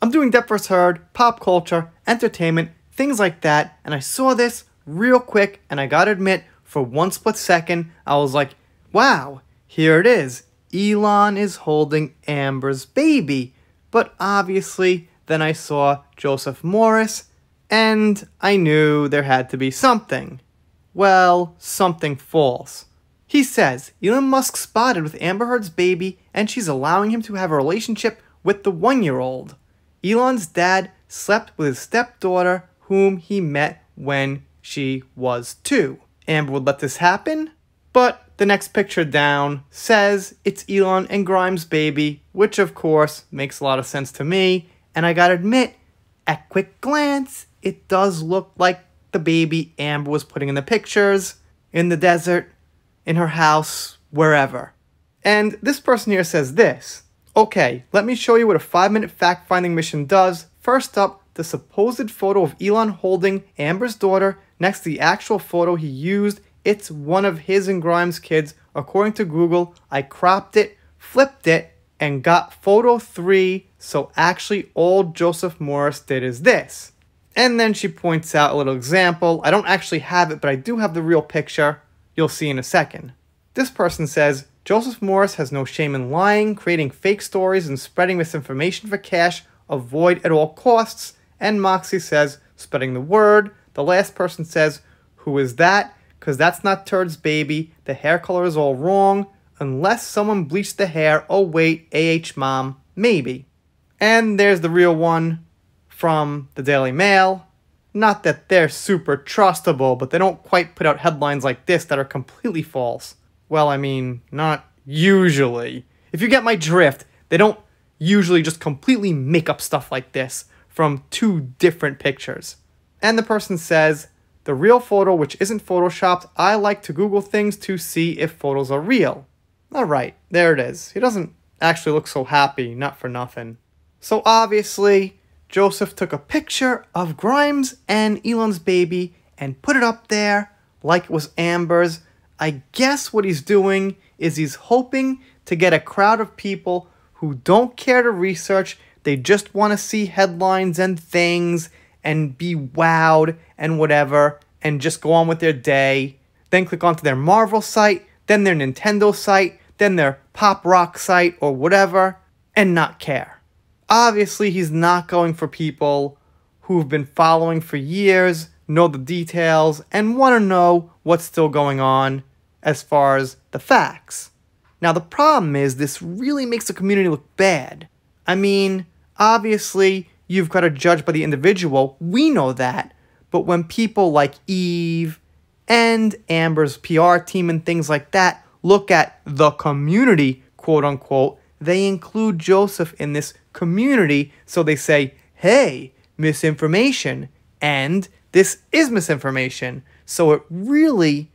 I'm doing Depth vs. Heard, pop culture, entertainment, things like that, and I saw this real quick, and I gotta admit, for one split second, I was like, wow, here it is. Elon is holding Amber's baby. But obviously, then I saw Joseph Morris, and I knew there had to be something. Well, something false. He says Elon Musk spotted with Amber Heard's baby, and she's allowing him to have a relationship with the 1-year-old. Elon's dad slept with his stepdaughter, whom he met when she was 2. Amber would let this happen? But the next picture down says it's Elon and Grimes' baby, which of course makes a lot of sense to me, and I gotta admit, at quick glance, it does look like the baby Amber was putting in the pictures, in the desert, in her house, wherever. And this person here says this. Okay, let me show you what a 5-minute fact-finding mission does. First up, the supposed photo of Elon holding Amber's daughter next to the actual photo he used. It's one of his and Grimes' kids. According to Google, I cropped it, flipped it, and got photo 3, so actually all Joseph Morris did is this. And then she points out a little example. I don't actually have it, but I do have the real picture. You'll see in a second. This person says, Joseph Morris has no shame in lying, creating fake stories, and spreading misinformation for cash. Avoid at all costs. And Moxie says, spreading the word. The last person says, who is that? Because that's not Turd's baby. The hair color is all wrong. Unless someone bleached the hair. Oh wait, mom, maybe. And there's the real one from the Daily Mail. Not that they're super trustable, but they don't quite put out headlines like this that are completely false. Well, I mean, not usually. If you get my drift, they don't usually just completely make up stuff like this from 2 different pictures. And the person says, the real photo, which isn't photoshopped, I like to Google things to see if photos are real. Alright, there it is. He doesn't actually look so happy, not for nothing. So obviously, Joseph took a picture of Grimes and Elon's baby and put it up there like it was Amber's. I guess what he's doing is he's hoping to get a crowd of people who don't care to research. They just want to see headlines and things and be wowed and whatever and just go on with their day. Then click onto their Marvel site, then their Nintendo site, then their pop rock site or whatever and not care. Obviously, he's not going for people who've been following for years, know the details, and want to know what's still going on as far as the facts. Now, the problem is this really makes the community look bad. I mean, obviously, you've got to judge by the individual. We know that. But when people like Eve and Amber's PR team and things like that look at the community, quote unquote, they include Joseph in this community. So they say, hey, misinformation. And this is misinformation. So it really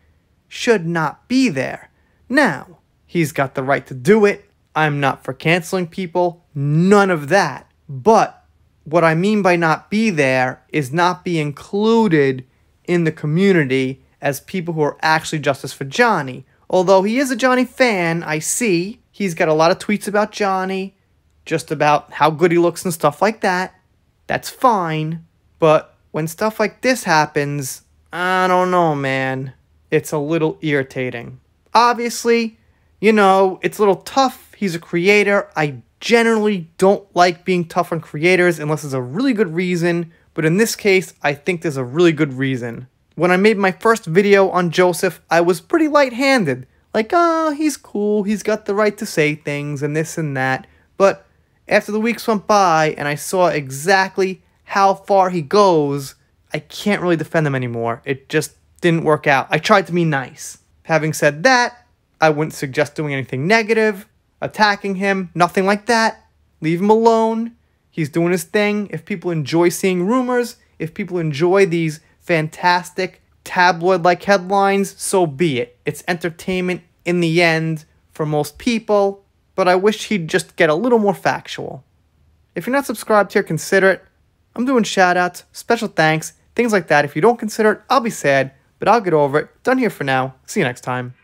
should not be there. Now, he's got the right to do it. I'm not for canceling people. None of that. But what I mean by not be there is not be included in the community as people who are actually justice for Johnny. Although he is a Johnny fan, I see. He's got a lot of tweets about Johnny, just about how good he looks and stuff like that. That's fine. But when stuff like this happens, I don't know, man. It's a little irritating. Obviously, you know, it's a little tough. He's a creator. I generally don't like being tough on creators unless there's a really good reason. But in this case, I think there's a really good reason. When I made my first video on Joseph, I was pretty light-handed. Like, oh, he's cool, he's got the right to say things and this and that. But after the weeks went by and I saw exactly how far he goes, I can't really defend him anymore. It just didn't work out. I tried to be nice. Having said that, I wouldn't suggest doing anything negative, attacking him, nothing like that. Leave him alone. He's doing his thing. If people enjoy seeing rumors, if people enjoy these fantastic tabloid-like headlines, so be it. It's entertainment in the end for most people, but I wish he'd just get a little more factual. If you're not subscribed here, consider it. I'm doing shoutouts, special thanks, things like that. If you don't consider it, I'll be sad, but I'll get over it. Done here for now. See you next time.